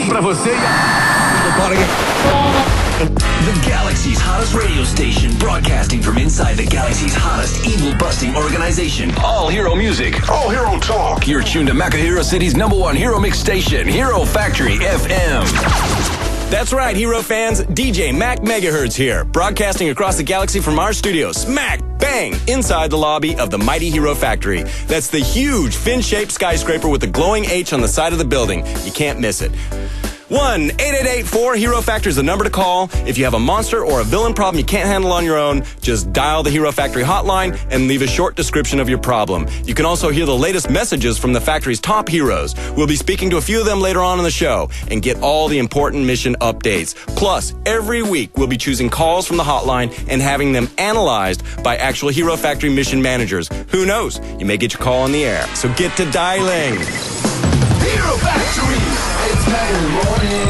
pra você. The Galaxy's hottest radio station, broadcasting from inside the Galaxy's hottest evil-busting organization. All hero music. All hero talk. You're tuned to Makahiro City's #1 hero mix station, Hero Factory FM. That's right, Hero fans. DJ Mac Megahertz here, broadcasting across the galaxy from our studio, smack bang inside the lobby of the mighty Hero Factory. That's the huge fin-shaped skyscraper with the glowing H on the side of the building. You can't miss it. 1-888-4 Hero Factory is the number to call. If you have a monster or a villain problem you can't handle on your own, just dial the Hero Factory hotline and leave a short description of your problem. You can also hear the latest messages from the factory's top heroes. We'll be speaking to a few of them later on in the show and get all the important mission updates. Plus, every week we'll be choosing calls from the hotline and having them analyzed by actual Hero Factory mission managers. Who knows? You may get your call on the air. So get to dialing. Hero Factory. It's Mac in the morning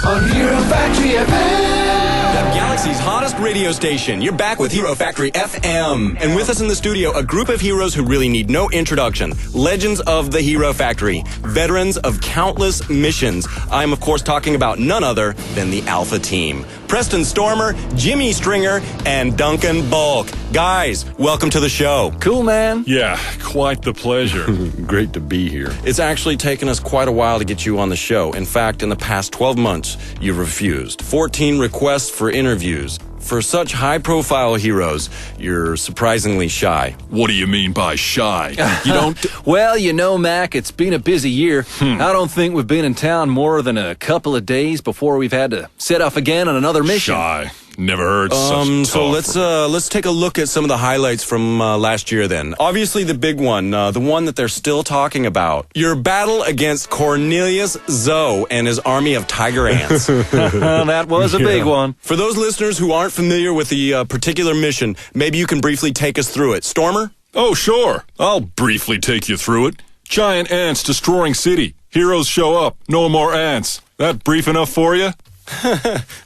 on Hero Factory FM. The Galaxy's hottest radio station. You're back with Hero Factory FM. And with us in the studio, a group of heroes who really need no introduction. Legends of the Hero Factory. Veterans of countless missions. I'm, of course, talking about none other than the Alpha Team. Preston Stormer, Jimmy Stringer, and Duncan Bulk. Guys, welcome to the show. Cool, man. Yeah, quite the pleasure. Great to be here. It's actually taken us quite a while to get you on the show. In fact, in the past 12 months, you've refused 14 requests for interviews. For such high-profile heroes, you're surprisingly shy. What do you mean by shy? You don't... Well, you know, Mac, it's been a busy year. I don't think we've been in town more than a couple of days before we've had to set off again on another mission. Shy. Never heard such talk. So let's take a look at some of the highlights from last year then. Obviously the big one, the one that they're still talking about. Your battle against Cornelius Zoe and his army of tiger ants. That was a big one. For those listeners who aren't familiar with the particular mission, maybe you can briefly take us through it. Stormer? Oh, sure. I'll briefly take you through it. Giant ants destroying city. Heroes show up. No more ants. That brief enough for you?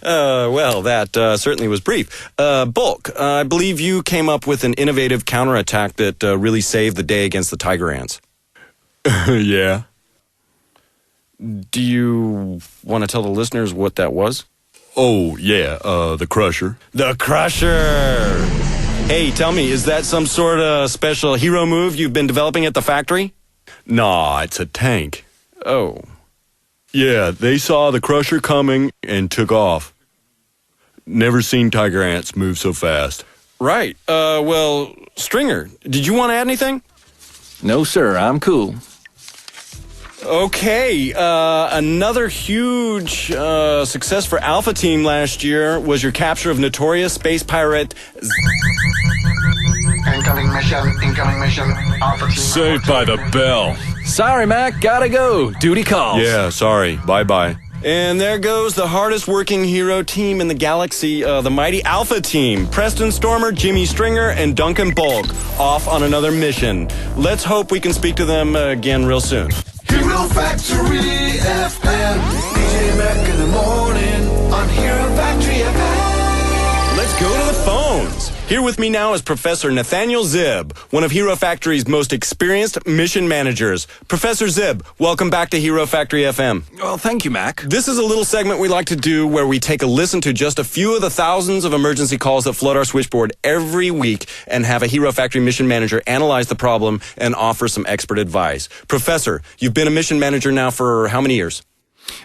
Well, that certainly was brief. Bulk, I believe you came up with an innovative counterattack that really saved the day against the tiger ants. Yeah. Do you want to tell the listeners what that was? Oh, yeah, the Crusher. The Crusher! Hey, tell me, is that some sort of special hero move you've been developing at the factory? Nah, it's a tank. Oh. Yeah, they saw the Crusher coming and took off. Never seen tiger ants move so fast. Right. Well, Stringer, did you want to add anything? No, sir, I'm cool. Okay, another huge success for Alpha Team last year was your capture of notorious space pirate... Incoming mission, Alpha Team. Saved by the bell. Sorry, Mac, gotta go. Duty calls. Yeah, sorry. Bye-bye. And there goes the hardest working hero team in the galaxy, the mighty Alpha Team. Preston Stormer, Jimmy Stringer, and Duncan Bulk off on another mission. Let's hope we can speak to them again real soon. Hero Factory FM. DJ Mac in the morning on Hero Factory FM. Let's go to the phones. Here with me now is Professor Nathaniel Zib, one of Hero Factory's most experienced mission managers. Professor Zib, welcome back to Hero Factory FM. Well, thank you, Mac. This is a little segment we like to do where we take a listen to just a few of the thousands of emergency calls that flood our switchboard every week and have a Hero Factory mission manager analyze the problem and offer some expert advice. Professor, you've been a mission manager now for how many years?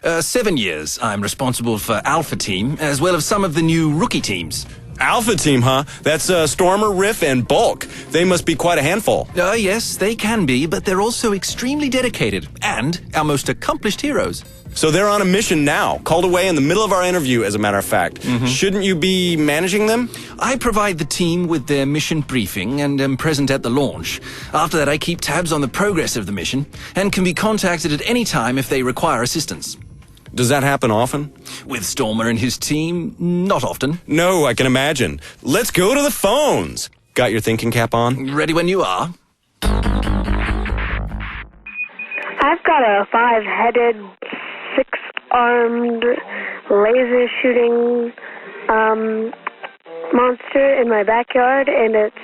7 years. I'm responsible for Alpha Team, as well as some of the new rookie teams. Alpha Team, huh? That's Stormer, Riff, and Bulk. They must be quite a handful. Yes, they can be, but they're also extremely dedicated and our most accomplished heroes. So they're on a mission now, called away in the middle of our interview, as a matter of fact. Shouldn't you be managing them? I provide the team with their mission briefing and am present at the launch. After that, I keep tabs on the progress of the mission and can be contacted at any time if they require assistance. Does that happen often? With Stormer and his team, not often. No, I can imagine. Let's go to the phones. Got your thinking cap on? Ready when you are. I've got a 5-headed, 6-armed, laser-shooting monster in my backyard, and it's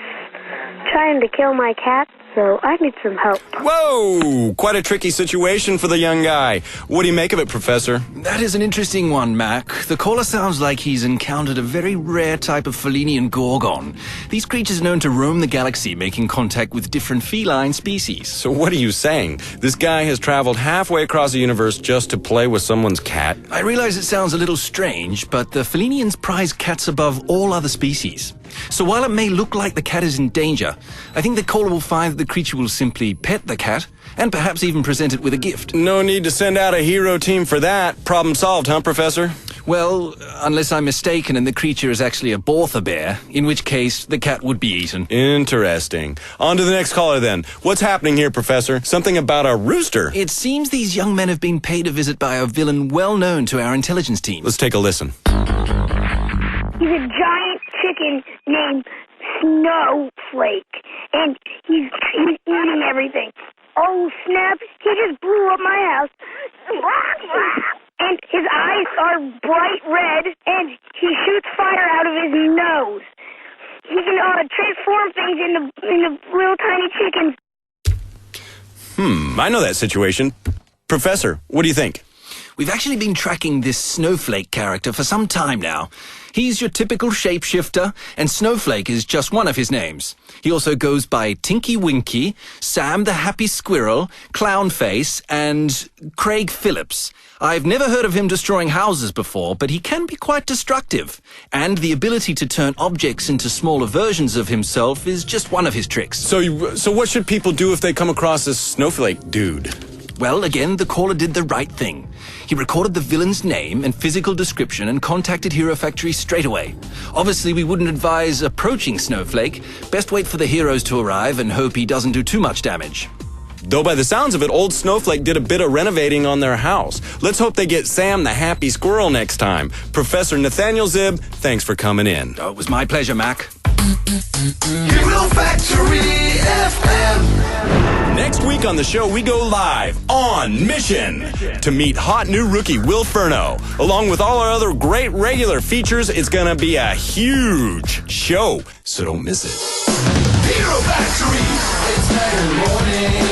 trying to kill my cats so I need some help. Whoa! Quite a tricky situation for the young guy. What do you make of it, Professor? That is an interesting one, Mac. The caller sounds like he's encountered a very rare type of Felinian gorgon. These creatures are known to roam the galaxy, making contact with different feline species. So what are you saying? This guy has traveled halfway across the universe just to play with someone's cat? I realize it sounds a little strange, but the Felinians prize cats above all other species. So while it may look like the cat is in danger, I think the caller will find that the creature will simply pet the cat and perhaps even present it with a gift. No need to send out a hero team for that. Problem solved, huh, Professor? Well, unless I'm mistaken and the creature is actually a Botha bear, in which case the cat would be eaten. Interesting. On to the next caller then. What's happening here, Professor? Something about a rooster. It seems these young men have been paid a visit by a villain well known to our intelligence team. Let's take a listen. He's a giant chicken named Snowflake, and he's eating everything. Oh, snap, he just blew up my house. And his eyes are bright red, and he shoots fire out of his nose. He can transform things into little tiny chickens. I know that situation. Professor, what do you think? We've actually been tracking this Snowflake character for some time now. He's your typical shapeshifter, and Snowflake is just one of his names. He also goes by Tinky Winky, Sam the Happy Squirrel, Clownface, and Craig Phillips. I've never heard of him destroying houses before, but he can be quite destructive. And the ability to turn objects into smaller versions of himself is just one of his tricks. So what should people do if they come across this Snowflake dude? Well, again, the caller did the right thing. He recorded the villain's name and physical description and contacted Hero Factory straight away. Obviously, we wouldn't advise approaching Snowflake. Best wait for the heroes to arrive and hope he doesn't do too much damage. Though by the sounds of it, old Snowflake did a bit of renovating on their house. Let's hope they get Sam the Happy Squirrel next time. Professor Nathaniel Zib, thanks for coming in. Oh, it was my pleasure, Mac. Hero Factory FM. Next week on the show, we go live on mission to meet hot new rookie Will Furno. Along with all our other great regular features, it's going to be a huge show, so don't miss it. Hero Factory. It's 9 in the morning.